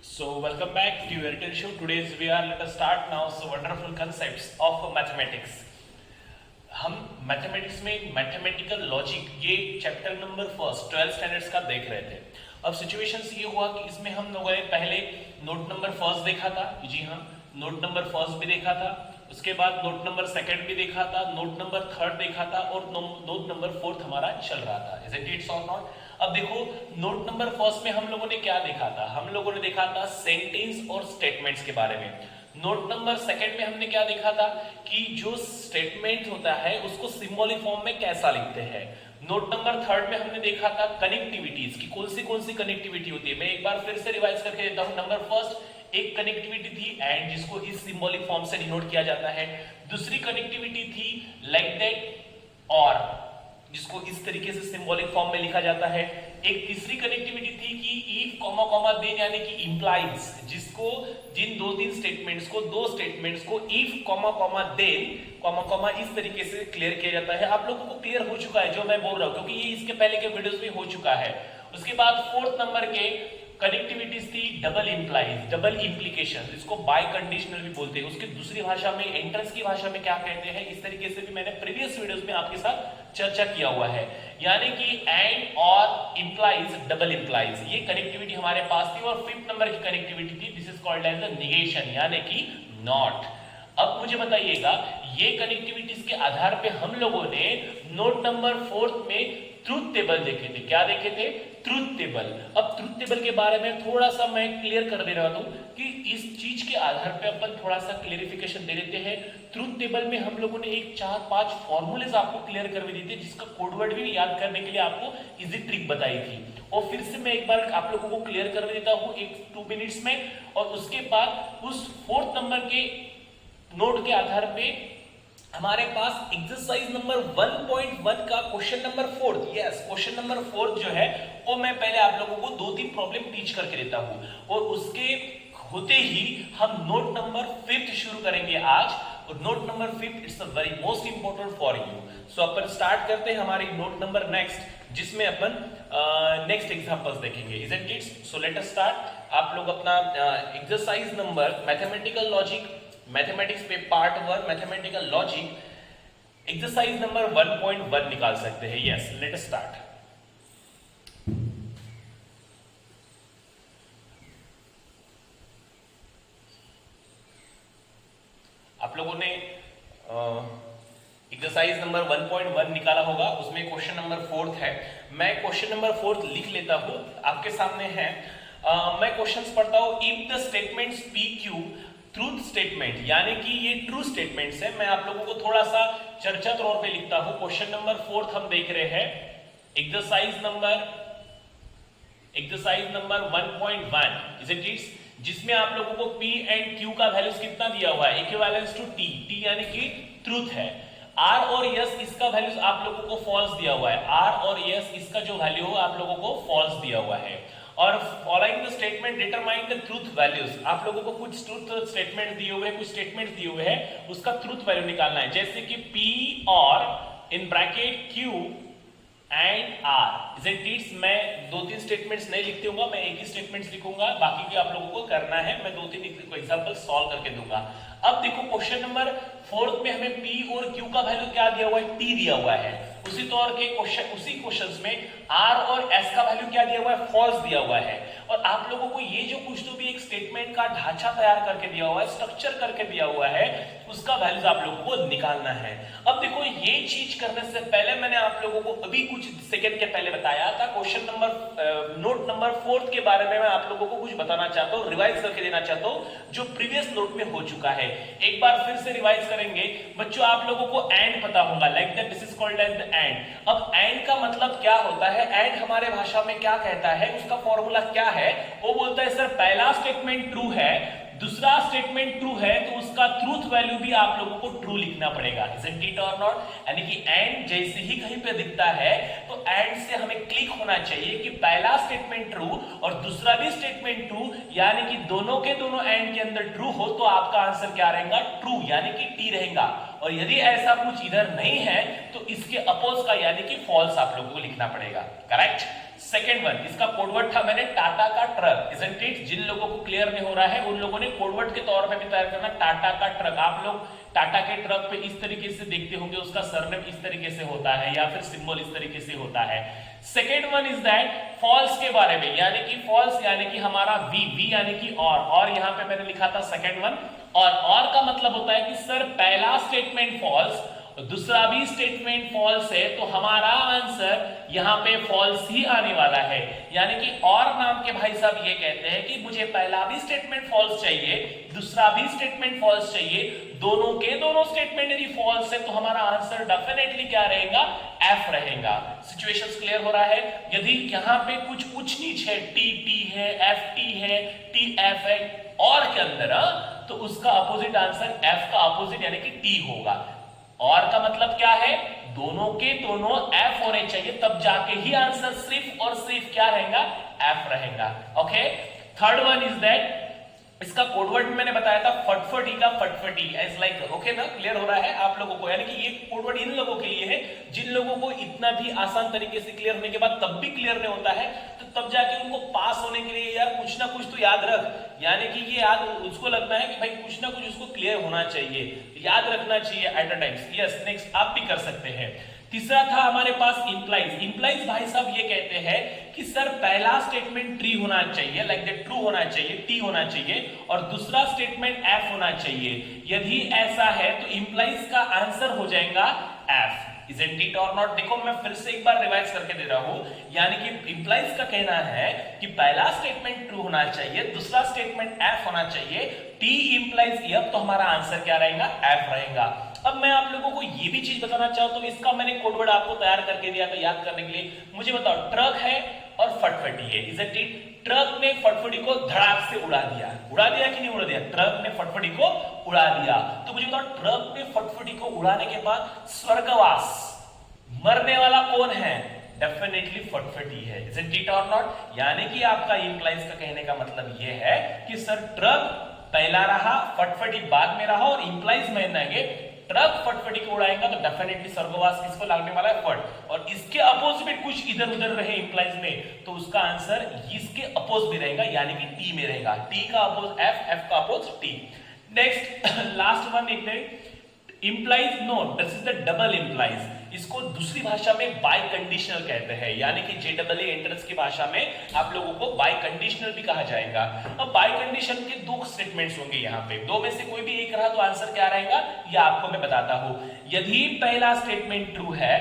So welcome back to your Airtel show. Today's we are let us start now. So wonderful concepts of mathematics. हम mathematics में mathematical logic ये chapter number first 12 standards का देख रहे थे. अब situations ये हुआ कि इसमें हम लोगों ने पहले नोट नंबर फर्स्ट देखा था. जी हाँ, नोट नंबर फर्स्ट भी देखा था. उसके बाद नोट नंबर सेकंड भी देखा था, नोट नंबर थर्ड देखा था और नोट नंबर फोर्थ हमारा चल रहा था. इज इट इट्स और नॉट? अब देखो, नोट नंबर फर्स्ट में हम लोगों ने क्या देखा था? हम लोगों ने देखा था सेंटेंस और स्टेटमेंट्स के बारे में. नोट नंबर सेकंड में हमने क्या देखा था कि जो स्टेटमेंट होता है उसको सिंबॉलिक फॉर्म में कैसा लिखते हैं. नोट नंबर थर्ड में हमने देखा था कनेक्टिविटीज की कौन सी कनेक्टिविटी होती है. मैं एक बार फिर से रिवाइज करके देता हूं. नंबर फर्स्ट एक कनेक्टिविटी थी एंड, जिसको इस सिंबॉलिक फॉर्म से डिनोट किया जाता है. दूसरी कनेक्टिविटी थी लाइक दैट और, जिसको इस तरीके से सिंबॉलिक फॉर्म में लिखा जाता है. एक तीसरी कनेक्टिविटी थी कि इफ कॉमा कॉमा देन यानी कि इंप्लाइज, जिसको जिन दो स्टेटमेंट्स को if comma comma then comma comma इस तरीके से क्लियर किया जाता है. आप लोगों को क्लियर हो चुका है जो मैं बोल रहा हूं, क्योंकि ये इसके पहले के वीडियोस में हो चुका है. उसके बाद फोर्थ नंबर के कनेक्टिविटीज थी डबल इंप्लाइज, डबल इंप्लीकेशन, जिसको बाय कंडीशनल भी बोलते हैं. उसकी दूसरी भाषा में, एंट्रेंस की भाषा में क्या कहते हैं, इस तरीके से भी मैंने प्रीवियस वीडियोस में आपके साथ चर्चा किया हुआ है. यानी कि एंड और इंप्लाइज, डबल इंप्लाइज, ये कनेक्टिविटी हमारे पास थी. और फिफ्थ नंबर की कनेक्टिविटी थी, this is called as the negation, यानी कि नॉट. अब मुझे बताइएगा, ये कनेक्टिविटीज के आधार पे हम लोगों ने नोट नंबर फोर्थ में ट्रूथ टेबल देखे थे. क्या देखे थे? Truth table. अब ट्रूथ टेबल के बारे में थोड़ा सा मैं क्लियर कर दे रहा हूं कि इस चीज के आधार पे अपन थोड़ा सा क्लियरिफिकेशन दे देते हैं. ट्रूथ टेबल में हम लोगों ने एक 4-5 फॉर्मूलेज आपको क्लियर कर दी थी, जिसका कोडवर्ड भी याद करने के लिए आपको इजी ट्रिक बताई थी. और फिर से मैं एक बार आप लोगों को क्लियर कर देता हूं 1-2 मिनट्स में. और उसके बाद उस फोर्थ नंबर के नोट के आधार पे हमारे पास एक्सरसाइज नंबर 1.1 का question number 4, yes question number 4 जो है वो मैं पहले आप लोगों को 2-3 प्रॉब्लम टीच करके देता हूं. और उसके होते ही हम नोट नंबर 5 शुरू करेंगे आज. और note number 5 it's a very most important for you. So अपन स्टार्ट करते हैं हमारी नोट नंबर नेक्स्ट, जिसमें अपन नेक्स्ट एग्जांपल्स देखेंगे. Isn't it? So let us start. आप लोग अपना exercise number mathematical logic, mathematics पे part 1 mathematical logic exercise number 1.1 निकाल सकते हैं. Yes, let us start. आप लोगों ने एक्सरसाइज नंबर 1.1 निकाला होगा. उसमें क्वेश्चन नंबर 4 है. मैं क्वेश्चन नंबर 4 लिख लेता हूं, आपके सामने है. मैं क्वेश्चंस पढ़ता हूं. If the statements P Q truth statement, यानी कि ये ट्रू स्टेटमेंट्स है. मैं आप लोगों को थोड़ा सा चर्चा तौर पे लिखता हूं. क्वेश्चन नंबर 4 हम देख रहे हैं. Exercise number 1.1 is it is, जिसमें आप लोगों को P एंड Q का वैल्यूज कितना दिया हुआ है? Equivalence to T. T यानी कि ट्रूथ है. R और S इसका वैल्यूज आप लोगों को फॉल्स दिया हुआ है. R और S इसका जो वैल्यू हो आप लोगों को फॉल्स दिया हुआ है. और following the statement determine the truth values, आप लोगों को कुछ ट्रूथ स्टेटमेंट दिए हुए हैं, कुछ स्टेटमेंट्स दिए हुए हैं, उसका ट्रूथ वैल्यू निकालना है. जैसे कि P और in bracket Q and R. Is it it's? मैं 2-3 स्टेटमेंट्स नहीं लिखते हूँ, मैं एक ही स्टेटमेंट्स लिखूंगा, बाकी भी आप लोगों को करना है. मैं 2-3 एग्जांपल सॉल्व करके दूंगा. अब देखो, क्वेश्चन नंबर 4 में हमें P और Q का वैल्यू क्या दिया हुआ है? T दिया हुआ है. उसी तौर के उसी क्वेश्चंस में R और S का वैल्यू क्या दिया हुआ है? फॉल्स दिया हुआ है. और आप लोगों को ये जो कुछ तो भी एक स्टेटमेंट का ढांचा तैयार करके दिया हुआ है, स्ट्रक्चर करके दिया हुआ है, उसका वैल्यूज आप लोगों को निकालना है. अब देखो, ये चीज करने से पहले मैंने आप लोगों को अभी कुछ सेकंड के पहले बताया था क्वेश्चन नंबर नोट नंबर 4 के बारे में. मैं आप लोगों को कुछ बताना चाहता हूँ, रिवाइज करके देना चाहता हूँ, जो प्रीवियस नोट में हो चुका है. एक बार फिर से रिवाइज करेंगे बच्चों. आप लोगों को एंड पता होगा, like that, this is called as the and. अब एंड का मतलब क्या होता है? एंड हमारे भाषा में क्या कहता है, उसका फॉर्मूला क्या है? वो बोलता है सर, पहला स्टेटमेंट ट्रू है, दूसरा स्टेटमेंट ट्रू है, तो उसका ट्रूथ वैल्यू भी आप लोगों को ट्रू लिखना पड़ेगा. इजंट इट और नॉट? यानी कि एंड जैसे ही कहीं पे दिखता है तो एंड से हमें क्लिक होना चाहिए कि पहला स्टेटमेंट ट्रू और दूसरा भी स्टेटमेंट ट्रू, यानी कि दोनों के दोनों एंड के अंदर ट्रू हो, तो आपका आंसर क्या रहेगा? ट्रू, यानी कि टी रहेगा. और यदि ऐसा कुछ इधर नहीं है तो इसके अपोज का यानी कि फॉल्स आप लोगों को लिखना पड़ेगा. करेक्ट? सेकेंड वन, इसका कोडवर्ड था मैंने टाटा का ट्रक, इजंट इट? जिन लोगों को क्लियर नहीं हो रहा है उन लोगों ने कोडवर्ड के तौर पे भी तैयार करना, टाटा का ट्रक। आप लोग टाटा के ट्रक पे इस तरीके से देखते होंगे, उसका सरनेम इस तरीके से होता है या फिर सिंबल इस तरीके से होता है। Second one is that false के बारे में, यानी कि फॉल्स यानी कि हमारा वी यानी कि और यहां पे मैंने लिखा था सेकेंड वन। और का मतलब होता है कि सर पहला स्टेटमेंट फॉल्स, दूसरा भी स्टेटमेंट फॉल्स है, तो हमारा आंसर यहां पे फॉल्स ही आने वाला है। यानी कि और नाम के भाई साहब ये कहते हैं कि मुझे पहला भी स्टेटमेंट फॉल्स चाहिए, दूसरा भी स्टेटमेंट फॉल्स चाहिए, दोनों के दोनों स्टेटमेंट यदि फॉल्स है तो हमारा आंसर डेफिनेटली क्या रहेगा? एफ रहेगा। सिचुएशंस क्लियर हो रहा है? यदि यहां पे कुछ उच्च नीच है, टी टी है, एफ टी है, टी एफ है और के अंदर, तो उसका अपोजिट आंसर एफ का अपोजिट यानी कि टी होगा। और का मतलब क्या है? दोनों के दोनों एफ होने चाहिए, तब जाके ही आंसर सिर्फ और सिर्फ क्या रहेगा? एफ रहेगा। Okay, third one is that, इसका कोडवर्ड मैंने बताया था फटफटी का फटफटी, एज लाइक, ओके ना? क्लियर हो रहा है आप लोगों को? यानी कि ये कोडवर्ड इन लोगों के लिए है जिन लोगों को इतना भी आसान तरीके से क्लियर होने के बाद तब भी क्लियर नहीं होता है, तो तब जाके उनको पास होने के लिए यार कुछ ना कुछ तो याद रख, यानी कि ये याद उसको लगता है कि भाई कुछ ना कुछ उसको क्लियर होना चाहिए, याद रखना चाहिए at a times. Yes, next आप भी कर सकते हैं। तीसरा था हमारे पास इंप्लाइज। इंप्लाइज भाई साहब ये कहते हैं कि सर पहला स्टेटमेंट ट्री होना चाहिए, लाइक दैट ट्रू होना चाहिए, टी होना चाहिए, और दूसरा स्टेटमेंट एफ होना चाहिए। यदि ऐसा है तो इंप्लाइज का आंसर हो जाएगा F. Isn't it or not? देखो मैं फिर से एक बार रिवाइज करके दे रहा हूं, यानी कि इंप्लाइज का कहना है कि पहला स्टेटमेंट ट्रू होना चाहिए, दूसरा स्टेटमेंट एफ होना चाहिए, टी इंप्लाइज एफ, तो हमारा आंसर क्या रहेगा? एफ रहेगा। अब मैं आप लोगों को ये भी चीज बताना चाहता हूं, इसका मैंने कोडवर्ड आपको तैयार करके दिया था याद करने के लिए। मुझे बताओ, ट्रक है और फटफटी है, इजंट इट? ट्रक ने फटफटी को धड़ाक से उड़ा दिया, उड़ा दिया कि नहीं उड़ा दिया? ट्रक ने फटफटी को उड़ा दिया। तो मुझे बताओ, ट्रक ने फटफटी को उड़ाने के बाद स्वर्गवास, मरने वाला कौन है? डेफिनेटली फटफटी है, इजंट इट और नॉट? यानी कि आपका इंप्लाइज का कहने का मतलब यह है कि सर ट्रक पहला रहा, फटफटी बाद में रहा, और इंप्लाइज मानेंगे ट्रक फटफटी को उड़ाएगा तो डेफिनेटली स्वर्गवास किसको लगने वाला है? फट। और इसके अपोजिट कुछ इधर उधर रहे इंप्लाइज में, तो उसका आंसर इसके अपोज में रहेगा, यानी कि टी में रहेगा। टी का अपोज एफ, एफ का oppose T. Next last one एक implies, no this is the double implies. इसको दूसरी भाषा में बाय कंडीशनल कहते हैं, यानी कि जेडबलए एंट्रेंस की भाषा में आप लोगों को बाय कंडीशनल भी कहा जाएगा। अब बाय कंडीशन के दो स्टेटमेंट्स होंगे यहाँ पे, दो में से कोई भी एक रहा तो आंसर क्या रहेगा ये आपको मैं बताता हूं। यदि पहला स्टेटमेंट ट्रू है,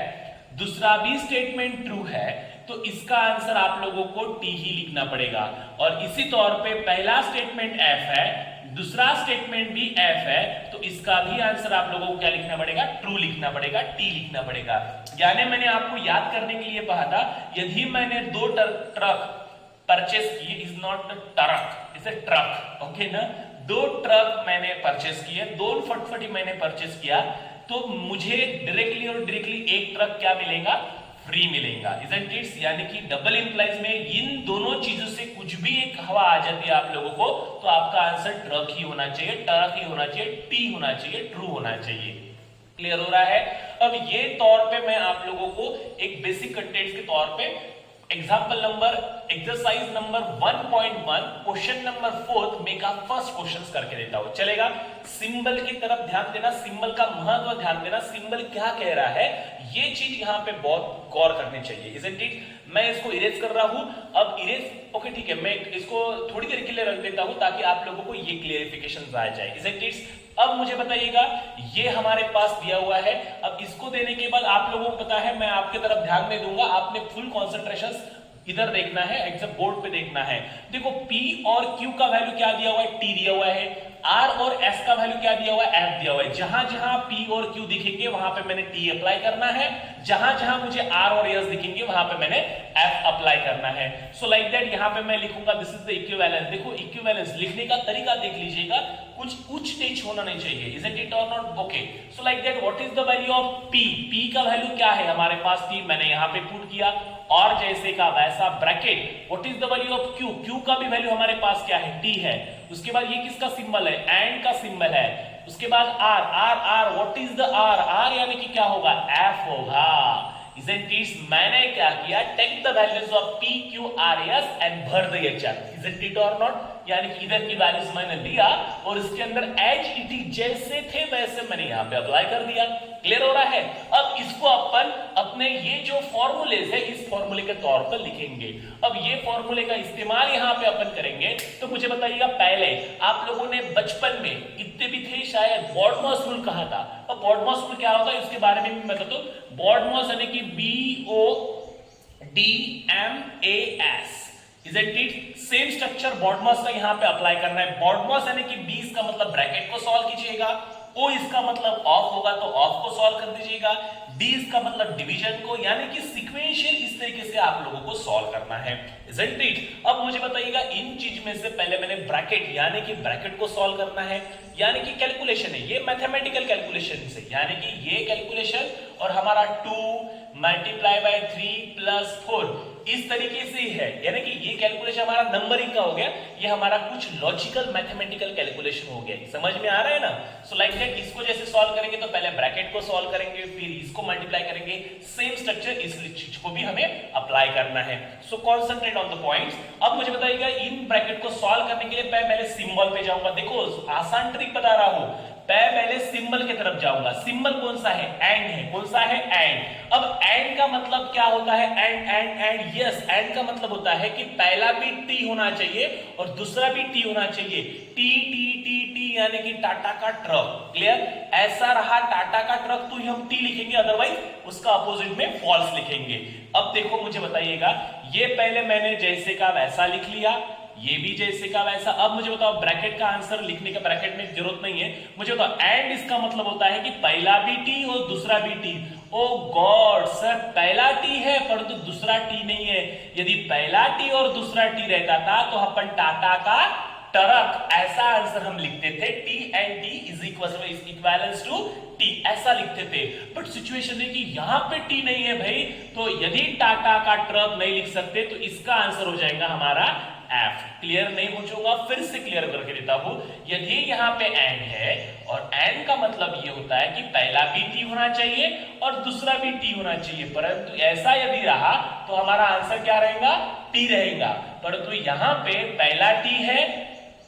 दूसरा भी स्टेटमेंट ट्रू है, तो इसका आंसर आप लोगों को टी ही लिखना पड़ेगा। और इसी तौर पे पहला स्टेटमेंट एफ है, दूसरा स्टेटमेंट भी एफ है, तो इसका भी आंसर आप लोगों को क्या लिखना पड़ेगा? ट्रू लिखना पड़ेगा, टी लिखना पड़ेगा। यानी मैंने आपको याद करने के लिए कहा था, यदि मैंने दो ट्रक परचेस किए, is not truck, is a truck, okay ना? दो ट्रक मैंने परचेस किए, दो फटफटी मैंने परचेस किया, तो मुझे डायरेक्टली और डायरेक्टली एक ट्रक क्या मिलेगा? फ्री मिलेगा, इजंट इट? यानी कि डबल इंप्लाइज में इन दोनों चीजों से कुछ भी एक हवा आ जाती है आप लोगों को, तो आपका आंसर ट्रक ही होना चाहिए, ट्रक ही होना चाहिए, टी होना चाहिए, ट्रू होना चाहिए। क्लियर हो रहा है? अब ये तौर पे मैं आप लोगों को एक बेसिक कंटेंट्स के तौर पे example number exercise number 1.1 question number 4 में का फर्स्ट क्वेश्चन करके देता हूं, चलेगा? सिंबल की तरफ ध्यान देना, सिंबल का महत्व ध्यान देना, सिंबल क्या कह रहा है ये चीज यहां पे बहुत गौर करनी चाहिए, इजंट इट? मैं इसको इरेज कर रहा हूं, अब इरेज, ओके ठीक है, मैं इसको थोड़ी देर के लिए रख देता हूं ताकि आप लोगों को ये क्लियरिफिकेशन आ जाए, इजंट इट? अब मुझे बताइएगा, ये हमारे पास दिया हुआ है, अब इसको देने के बाद आप लोगों को पता है मैं आपके तरफ ध्यान नहीं दूंगा, आपने फुल कॉन्सेंट्रेशन इधर देखना है, एग्जाम बोर्ड पे देखना है। देखो P और Q का वैल्यू क्या दिया हुआ है? T दिया हुआ है। R और S का वैल्यू क्या दिया हुआ है? F दिया हुआ है। जहां जहां P और Q दिखेंगे वहां पे मैंने T अप्लाई करना है, जहां जहां मुझे R और S दिखेंगे वहां पे मैंने F अप्लाई करना है। सो लाइक दैट यहां पे मैं लिखूंगा दिस इज द इक्विवेलेंस। देखो इक्विवेलेंस लिखने का तरीका देख लीजिएगा, कुछ उच्च नीच होना नहीं चाहिए, इजंट इट और not? Okay, so like that what is the value of P? P का वैल्यू क्या है हमारे पास? 3 मैंने यहां पे पुट किया, और जैसे का वैसा bracket. What is the value of Q? Q का भी वैल्यू हमारे पास क्या है? T है। उसके बाद ये किसका सिंबल है? एंड का सिंबल है। उसके बाद R, R, R, what is the R? R यानी कि क्या होगा? F होगा। Isn't it? मैंने क्या किया, take the values of P, Q, R, S and भर the HR. Isn't it or not? यानी कि इधर की वैल्यूज मैंने लिया और इसके अंदर एज इट इज जैसे थे वैसे मैंने यहाँ पे अप्लाई कर दिया. क्लियर हो रहा है? अब इसको अपन अपने ये जो फॉर्मूलेज है इस फॉर्मूले के तौर पर लिखेंगे. अब ये फॉर्मूले का इस्तेमाल यहाँ पे अपन करेंगे. तो मुझे बताइएगा, पहले आप लोगों ने बचपन में इतने भी थे शायद बॉडमॉस रूल कहा था. अब बॉडमॉस रूल क्या होता है उसके बारे में भी मैं बता दूं. बॉडमॉस यानी कि BODMAS. Isn't it? Same structure BODMAS का यहाँ पे अप्लाई करना है. बॉडमॉस यानी कि 20 का मतलब ब्रैकेट को सॉल्व कीजिएगा, ओ इसका मतलब ऑफ होगा तो ऑफ को सॉल्व कर दीजिएगा, डी इसका मतलब डिवीजन को, यानी कि सीक्वेंशियल इस तरीके से आप लोगों को सॉल्व करना है. Isn't it? अब मुझे बताइएगा, इन चीज में से पहले मैंने ब्रैकेट यानी कि ब्रैकेट को सॉल्व करना है, यानी कि कैलकुलेशन है ये मैथमेटिकल कैलकुलेशन से, यानी कि ये कैलकुलेशन और हमारा 2 मल्टीप्लाई बाय 3 प्लस 4 इस तरीके से ही है. यानी कि ये कैलकुलेशन हमारा नंबरिंग का हो गया, ये हमारा कुछ लॉजिकल मैथमेटिकल कैलकुलेशन हो गया. समझ में आ रहा है ना? सो लाइक दैट इसको जैसे सॉल्व करेंगे तो पहले ब्रैकेट को सॉल्व करेंगे, फिर इसको मल्टीप्लाई करेंगे. सेम स्ट्रक्चर इस चीज को भी हमें अप्लाई करना है. So concentrate on the points. अब मुझे बताइएगा, इन ब्रैकेट को सॉल्व करने के लिए पहले सिंबल पे जाऊंगा. देखो आसान ट्रिक बता रहा हूं. पहले सिंबल की तरफ जाऊंगा. सिंबल कौन सा है? एंड है. कौन सा है? एंड. अब एंड का मतलब क्या होता है? And and and. Yes, and का मतलब होता है कि पहला भी टी होना चाहिए और दूसरा भी टी होना चाहिए. टी टी टी टी यानी कि टाटा का ट्रक. क्लियर? ऐसा रहा टाटा का ट्रक तो हम टी लिखेंगे, अदरवाइज उसका अपोजिट में फॉल्स लिखेंगे. अब देखो मुझे बताइएगा, ये पहले मैंने जैसे का वैसा लिख लिया, ये भी जैसे का वैसा. अब मुझे बताओ, ब्रैकेट का आंसर लिखने का ब्रैकेट में जरूरत नहीं है. मुझे बताओ, एंड इसका मतलब होता है कि पहला भी टी और दूसरा भी टी. ओ गॉड सर, पहला टी है परंतु दूसरा टी नहीं है. यदि पहला टी और दूसरा टी रहता था तो अपन टाटा का ट्रक ऐसा आंसर हम लिखते थे. T and T is equals to T ऐसा लिखते थे. बट सिचुएशन है कि यहां पे टी नहीं है भाई, तो यदि टाटा का ट्रक नहीं लिख सकते तो इसका आंसर हो जाएगा हमारा एफ. क्लियर नहीं पूछूंगा, फिर से क्लियर करके देता हूं. यदि यहाँ पे एंड है और एंड का मतलब ये होता है कि पहला भी टी होना चाहिए और दूसरा भी टी होना चाहिए, परंतु ऐसा यदि रहा तो हमारा आंसर क्या रहेगा? टी रहेगा. परंतु यहाँ पे पहला टी है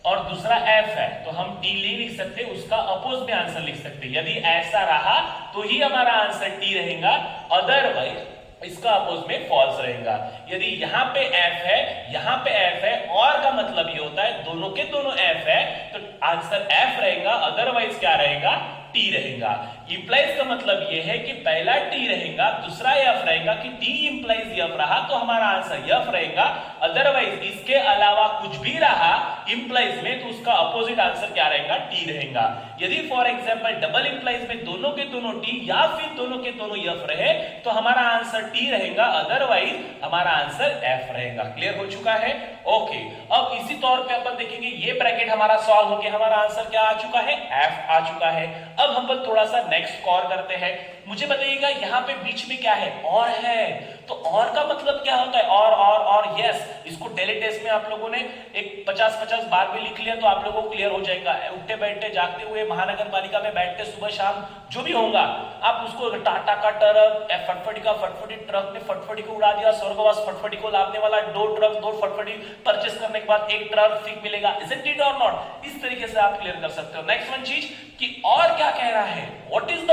और दूसरा एफ है तो हम टी नहीं लिख सकते, उसका अपोज में आंसर लिख सकते. यदि ऐसा रहा तो ही हमारा आंसर टी रहेगा, अदरवाइज इसका अपोज में फॉल्स रहेगा. यदि यहाँ पे एफ है, यहाँ पे एफ है, और का मतलब ये होता है दोनों के दोनों एफ है तो आंसर एफ रहेगा, अदरवाइज क्या रहेगा? टी रहेगा. इंप्लाइज का मतलब ये है कि पहला टी रहेगा, दूसरा एफ रहेगा, कि टी इंप्लाइज एफ रहा तो हमारा आंसर एफ रहेगा, अदरवाइज इसके अलावा कुछ भी रहा इंप्लाइज में तो उसका अपोजिट आंसर क्या रहेगा? टी रहेगा. यदि फॉर एग्जांपल डबल इंप्लाइज में दोनों के दोनों टी या फिर दोनों के दोनों एफ रहे तो हमारा आंसर टी रहेगा, अदरवाइज हमारा आंसर एफ रहेगा. क्लियर हो चुका है? ओके. अब इसी तौर पे अपन देखेंगे, ये ब्रैकेट हमारा सॉल्व होके हमारा आंसर क्या आ चुका है? एफ आ चुका है. अब हम थोड़ा सा नेक्स्ट कॉर करते हैं. मुझे बताइएगा, यहाँ पे बीच में क्या है? और है. तो और का मतलब क्या होता है? और यस, इसको डेली टेस्ट में आप लोगों ने एक 50-50 बार भी लिख लिया तो आप लोगों को क्लियर हो जाएगा. उठते बैठते जागते हुए महानगर पालिका में बैठते सुबह शाम जो भी होगा, आप उसको टाटा का ट्रक, फटफटी का फटफटी ट्रक ने फटफटी को उड़ा दिया, स्वर्गवास फटफटी को लादने वाला 2 ट्रक 2 फटफटी परचेस करने के बाद 1 ट्रक फ्री मिलेगा. इजंट इट और नॉट? इस तरीके से आप क्लियर कर सकते हो. नेक्स्ट वन चीज कि और क्या कह रहा है? व्हाट इज द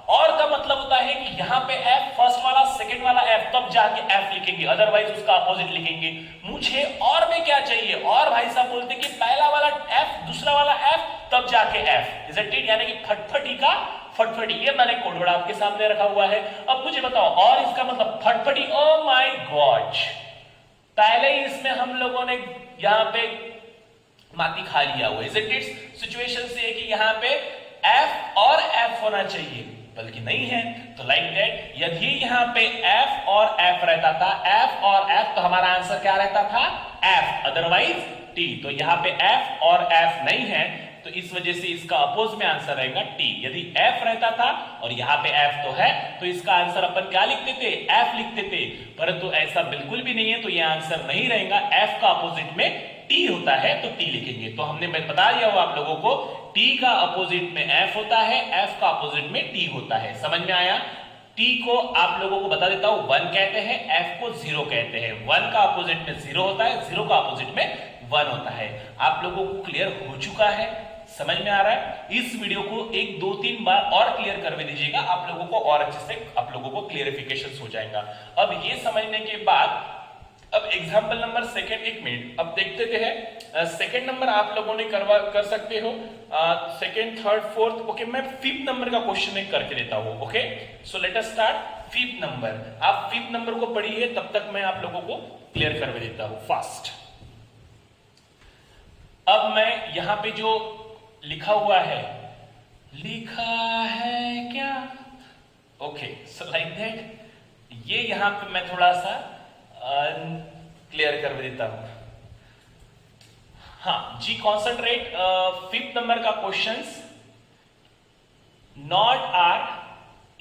और का मतलब होता है कि यहाँ पे एफ फर्स्ट वाला सेकंड वाला एफ तब जाके एफ लिखेंगे, अदरवाइज उसका अपोजिट लिखेंगे. मुझे और में क्या चाहिए? और भाई साहब बोलते कि पहला वाला एफ दूसरा वाला एफ तब जाके एफ. Isn't it? यानी कि फटफटी का फटफटी. ये मैंने कोड आपके सामने रखा हुआ है. अब मुझे बताओ, और इसका मतलब फटफटी. ओ माय गॉड, पहले ही इसमें हम लोगों ने यहाँ पे माती खा लिया हुआ. Isn't it? सिचुएशन से है कि यहाँ पे एफ और एफ होना चाहिए, बल्कि नहीं है. तो लाइक दैट यदि यहाँ पे एफ और एफ रहता था, एफ और एफ, तो हमारा आंसर क्या रहता था? F, otherwise T. तो यहाँ पे एफ और एफ नहीं है तो इस वजह से इसका अपोज में आंसर रहेगा टी. यदि एफ रहता था और यहाँ पे एफ तो है तो इसका आंसर अपन क्या लिखते थे? एफ लिखते थे. परंतु ऐसा बिल्कुल भी नहीं है तो यह आंसर नहीं रहेगा. एफ का अपोजिट में टी होता है तो टी लिखेंगे. तो हमने बता दिया हुआ आप लोगों को, टी का अपोजिट में एफ होता है, एफ का अपोजिट में टी होता है. समझ में आया? टी को आप लोगों को बता देता हूं 1 कहते हैं, एफ को 0 कहते हैं। 1 का अपोजिट में 0 होता है, 0 का अपोजिट में 1 होता है। आप लोगों को क्लियर हो चुका है, समझ में आ रहा है? इस वीडियो को 1 2 3 बार और क्लियर करवे दीजिएगा, आप लोगों को और अच्छे से आप लोगों को क्लियरिफिकेशन हो जाएगा। अब ये समझने के बाद अब एग्जाम्पल नंबर सेकेंड, 1 मिनट अब देखते हैं। सेकेंड नंबर आप लोगों ने कर सकते हो, सेकेंड थर्ड फोर्थ। ओके, मैं 5th नंबर का क्वेश्चन एक करके देता हूं। ओके, सो let us start 5th number. आप 5th नंबर को पढ़िए, तब तक मैं आप लोगों को क्लियर करवे देता हूं फास्ट। अब मैं यहां पे जो लिखा हुआ है, लिखा है क्या? ओके, सो लाइक दैट, ये यहां पे मैं थोड़ा सा क्लियर कर देता हूं। हाँ जी, कॉन्सेंट्रेट। 5th नंबर का questions, not R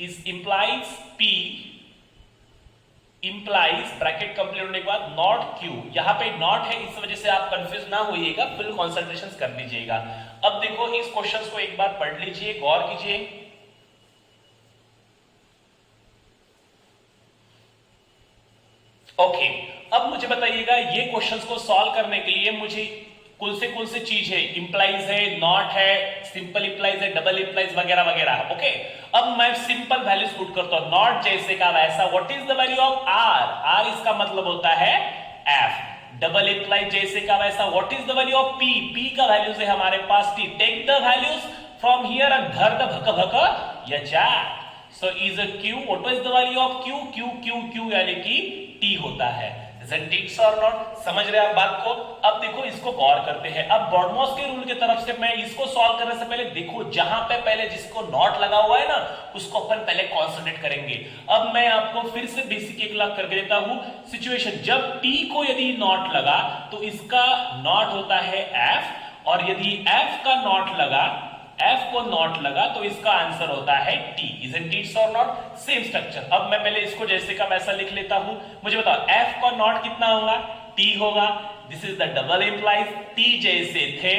is implies P implies, bracket complete होने के बाद नॉट क्यू। यहां पे नॉट है, इस वजह से आप कंफ्यूज ना होइएगा, फुल कॉन्सेंट्रेशन कर दीजिएगा। अब देखो इस क्वेश्चंस को एक बार पढ़ लीजिए, गौर कीजिए। ओके, अब मुझे बताइएगा ये क्वेश्चंस को सॉल्व करने के लिए मुझे कौन से चीज है, इंप्लाइज है, नॉट है, सिंपल इंप्लाइज है, डबल इंप्लाइज वगैरह वगैरह। ओके, अब मैं सिंपल वैल्यूज पुट करता हूं, नॉट जैसे का वैसा। What is the value of R? R इसका मतलब होता है एफ। डबल इंप्लाइज जैसे का वैसा, what is the value of P? P का वैल्यूज है हमारे पास T. Take the values from here and धर द भक भक या जा। So is a Q, what is the value of Q? Q Q Q यानी कि टी होता है। Isn't it or not? समझ रहे आप बात को? अब देखो इसको गौर करते हैं। अब बॉडमॉस के रूल की तरफ से मैं इसको सॉल्व करने से पहले देखो, जहां पे पहले जिसको नॉट लगा हुआ है ना, उसको अपन पहले कॉन्सेंट्रेट करेंगे। अब मैं आपको फिर से बेसिक एक लाख करके देता हूं सिचुएशन। जब टी को यदि नॉट लगा तो इसका नॉट होता है एफ, और यदि एफ का नॉट लगा, एफ को नॉट लगा तो इसका आंसर होता है T. Isn't it or not? Same structure. अब मैं पहले इसको जैसे का वैसा लिख लेता हूं। मुझे बताओ एफ का नॉट कितना होगा? टी होगा। This is the double implies, T जैसे थे,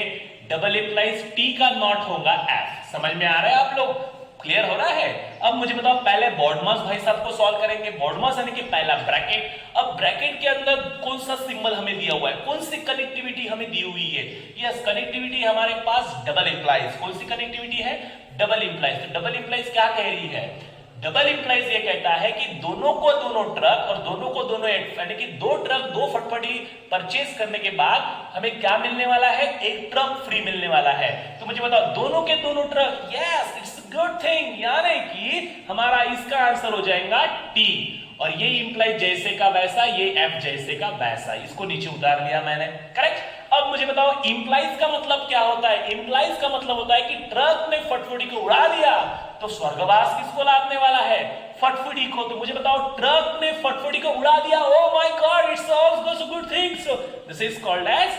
डबल इंप्लाइज टी का नॉट होगा एफ। समझ में आ रहा है आप लोग? क्लियर हो रहा है? अब मुझे बताओ पहले बॉडमॉस भाई साहब को सॉल्व करेंगे। बॉडमॉस यानी कि पहला ब्रैकेट। अब ब्रैकेट के अंदर कौन सा सिंबल हमें दिया हुआ है, कौन सी कनेक्टिविटी हमें दी हुई है? यस, कनेक्टिविटी हमारे पास डबल इंप्लाइज। कौन सी कनेक्टिविटी है? Double implies. तो डबल इंप्लाइज क्या कह रही है? डबल इंप्लाइज ये कहता है कि दोनों को दोनों ट्रक और दोनों को दोनों यानी कि 2 ट्रक 2 फटफटी परचेज करने के बाद हमें क्या मिलने वाला है? 1 ट्रक फ्री मिलने वाला है। तो मुझे बताओ दोनों के दोनों truck, yes it's good thing, यानी कि हमारा इसका आंसर हो जाएगा टी। और ये इंप्लाइज जैसे का वैसा, ये एफ जैसे का वैसा। इसको नीचे उतार लिया मैंने, करेक्ट। अब मुझे बताओ इंप्लाइज का मतलब क्या होता है? इंप्लाइज का मतलब होता है कि ट्रक ने फटफटी को उड़ा दिया तो स्वर्गवास किसको लादने वाला है? फटफटी को। तो मुझे बताओ ट्रक ने फटफटी को उड़ा दिया, oh my god, it's also good things, this is called as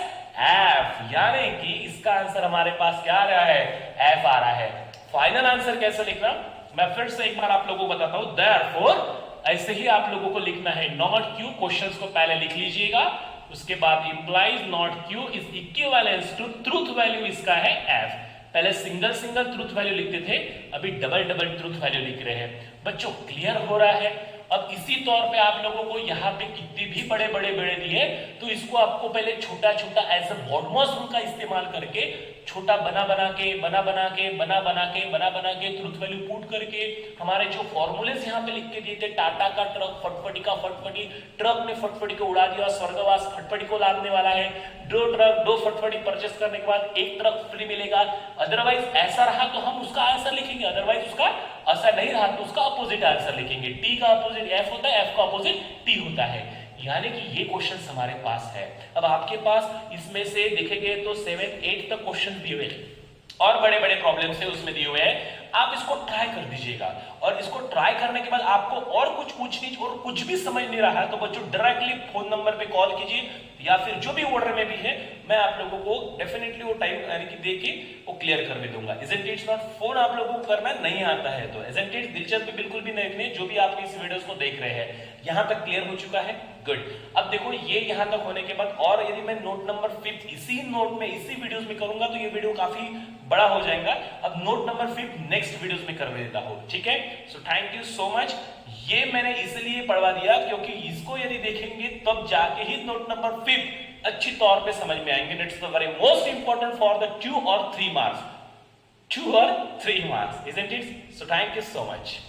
F. यानी कि इसका आंसर हमारे पास क्या आ रहा है? एफ आ रहा है। फाइनल आंसर कैसे लिखना मैं फिर से एक बार आप लोगों को बताता हूं। देयरफॉर ऐसे ही आप लोगों को लिखना है, नॉट क्यू, क्वेश्चंस को पहले लिख लीजिएगा, उसके बाद implies not Q is equivalence to truth value, इसका है एफ। पहले सिंगल सिंगल ट्रूथ वैल्यू लिखते थे, अभी डबल डबल ट्रूथ वैल्यू लिख रहे हैं। बच्चों क्लियर हो रहा है? अब इसी तौर पे आप लोगों को यहाँ पे कितने भी बड़े बड़े बेड़े दिए तो इसको आपको पहले छोटा छोटा एज अ बॉडमॉस रूल का इस्तेमाल करके छोटा बना बना के ट्रूथ वैल्यू पुट करके हमारे जो फॉर्मूलेस यहाँ पे लिख के दिए थे, टाटा का ट्रक, फटफटी का फटफटी, ट्रक ने फटफटी को उड़ा दिया, स्वर्गवास फटफटी को लादने वाला है, 2 ट्रक 2 फटफटी परचेस करने के बाद 1 ट्रक फ्री मिलेगा। अदरवाइज ऐसा रहा तो हम उसका आंसर लिखेंगे, अदरवाइज उसका ऐसा नहीं रहा तो उसका अपोजिट आंसर लिखेंगे। टी का अपोजिट एफ होता है, एफ का अपोजिट टी होता है। यानी कि ये क्वेश्चन हमारे पास है। अब आपके पास इसमें से देखेंगे तो 7 8 तक क्वेश्चन दिए हुए हैं और बड़े बड़े प्रॉब्लम्स है उसमें दिए हुए हैं। आप इसको ट्राई कर दीजिएगा और इसको ट्राई करने के बाद आपको और कुछ पूछनी और कुछ भी समझ नहीं रहा है तो बच्चों डायरेक्टली फोन नंबर पे कॉल कीजिए या फिर जो भी ऑर्डर में भी है मैं आप लोगों को डेफिनेटली वो टाइम यानी कि दे के वो क्लियर कर भी दूंगा। इजंट इट नॉट फोन आप लोगों को करना नहीं आता है तो इजंट इट दिलचस्पी बिल्कुल भी नहीं रखनी, जो भी आप इस वीडियोस को देख रहे हैं। यहां तक क्लियर हो चुका है? गुड। अब देखो ये यहां तक होने के बाद और यदि मैं नोट नंबर 5 इसी नोट में इसी वीडियोस में करूंगा तो ये वीडियो काफी बड़ा हो जाएगा। अब नोट नंबर 5 नेक्स्ट वीडियोस में कर देता हूं, ठीक है? So thank you so much. ये मैंने इसलिए पढ़वा दिया क्योंकि इसको यदि देखेंगे तब जाके ही नोट नंबर 5 अच्छी तौर पे समझ में आएंगे। It's the very most important for the 2 or 3 marks, 2 or 3 marks, isn't it? So thank you so much.